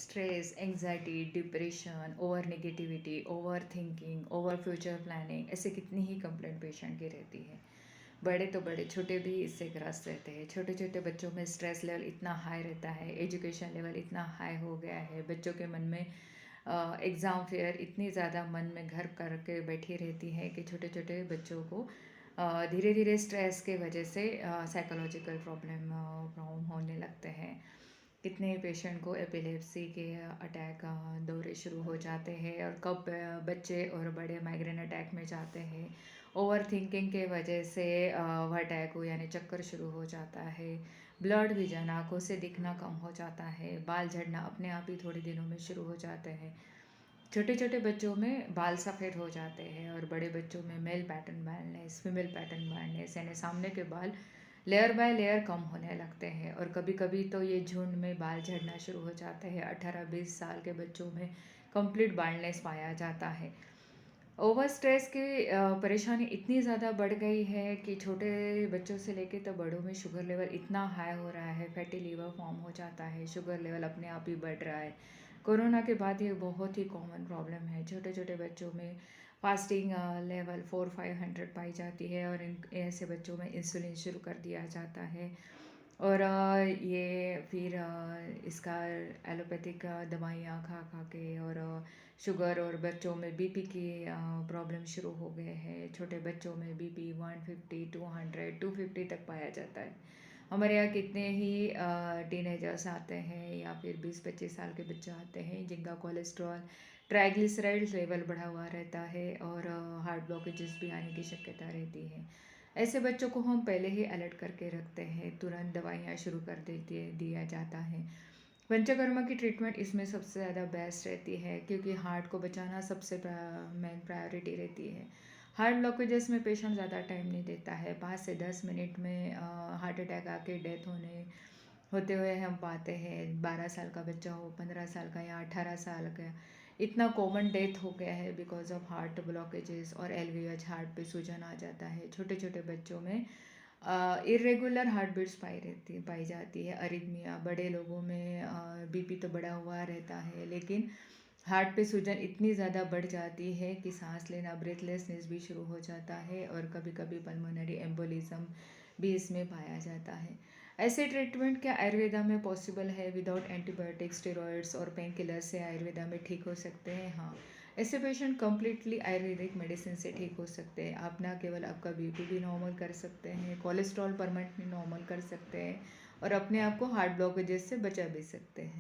Stress, anxiety, depression, over negativity, over thinking, over future planning, ऐसे कितनी ही complaint patient की रहती है। बड़े तो बड़े, छोटे भी इससे ग्रस्त रहते हैं। छोटे छोटे बच्चों में स्ट्रेस लेवल इतना हाई रहता है, एजुकेशन लेवल इतना हाई हो गया है, बच्चों के मन में एग्ज़ाम फेयर इतनी ज़्यादा मन में घर करके बैठी रहती है कि छोटे छोटे बच्चों को धीरे धीरे स्ट्रेस के वजह से साइकोलॉजिकल प्रॉब्लम होने लगते हैं। कितने पेशेंट को एपिलेप्सी के अटैक दौरे शुरू हो जाते हैं, और कब बच्चे और बड़े माइग्रेन अटैक में जाते हैं। ओवर थिंकिंग के वजह से वह अटैक हो यानी चक्कर शुरू हो जाता है। ब्लड विजन, आंखों से दिखना कम हो जाता है। बाल झड़ना अपने आप ही थोड़े दिनों में शुरू हो जाते हैं। छोटे छोटे बच्चों में बाल सफ़ेद हो जाते हैं, और बड़े बच्चों में male pattern baldness, female pattern baldness, यानी सामने के बाल लेयर बाय लेयर कम होने लगते हैं। और कभी कभी तो ये झुंड में बाल झड़ना शुरू हो जाते हैं। 18-20 साल के बच्चों में कंप्लीट बाल्डनेस पाया जाता है। ओवर स्ट्रेस की परेशानी इतनी ज़्यादा बढ़ गई है कि छोटे बच्चों से लेके तो बड़ों में शुगर लेवल इतना हाई हो रहा है, फैटी लीवर फॉर्म हो जाता है, शुगर लेवल अपने आप ही बढ़ रहा है। कोरोना के बाद ये बहुत ही कॉमन प्रॉब्लम है। छोटे छोटे बच्चों में फास्टिंग लेवल 400-500 पाई जाती है, और इन ऐसे बच्चों में इंसुलिन शुरू कर दिया जाता है। और ये फिर इसका एलोपैथिक दवाइयाँ खा खा के, और शुगर, और बच्चों में बीपी की प्रॉब्लम शुरू हो गए हैं। छोटे बच्चों में बीपी 150, 200, 250 तक पाया जाता है। हमारे यहाँ कितने ही टीनेजर्स आते हैं, या फिर 20-25 साल के बच्चे आते हैं जिनका कोलेस्ट्रॉल, ट्राइग्लिसराइड्स लेवल बढ़ा हुआ रहता है, और हार्ट ब्लॉकेजेस भी आने की शक्यता रहती है। ऐसे बच्चों को हम पहले ही अलर्ट करके रखते हैं, तुरंत दवाइयाँ शुरू कर देती दिया जाता है। पंचकर्मा की ट्रीटमेंट इसमें सबसे ज़्यादा बेस्ट रहती है, क्योंकि हार्ट को बचाना सबसे मेन प्रायोरिटी रहती है। हार्ट ब्लॉकेजेस में पेशेंट ज़्यादा टाइम नहीं देता है, 5 से 10 मिनट में हार्ट अटैक आके डेथ होते हुए हम पाते हैं। 12 साल का बच्चा हो, 15 साल का, या 18 साल का, इतना कॉमन डेथ हो गया है बिकॉज ऑफ हार्ट ब्लॉकेजेस। और एलवीएच, हार्ट पे सूजन आ जाता है। छोटे छोटे बच्चों में इरेगुलर हार्ट बीट्स पाई जाती है। अरिथमिया, बड़े लोगों में बीपी तो बढ़ा हुआ रहता है, लेकिन हार्ट पे सूजन इतनी ज़्यादा बढ़ जाती है कि सांस लेना, ब्रेथलेसनेस भी शुरू हो जाता है, और कभी कभी पल्मोनरी एम्बोलिज्म भी इसमें पाया जाता है। ऐसे ट्रीटमेंट क्या आयुर्वेदा में पॉसिबल है विदाउट एंटीबायोटिक, स्टेरॉइड्स और पेन किलर से आयुर्वेदा में ठीक हो सकते हैं? हाँ, ऐसे पेशेंट कम्प्लीटली आयुर्वेदिक मेडिसिन से ठीक हो सकते हैं। आप ना केवल आपका बीपी भी नॉर्मल कर सकते हैं, कोलेस्ट्रॉल परमानेंटली नॉर्मल कर सकते हैं, और अपने आप को हार्ट ब्लॉकेजेस से बचा भी सकते हैं।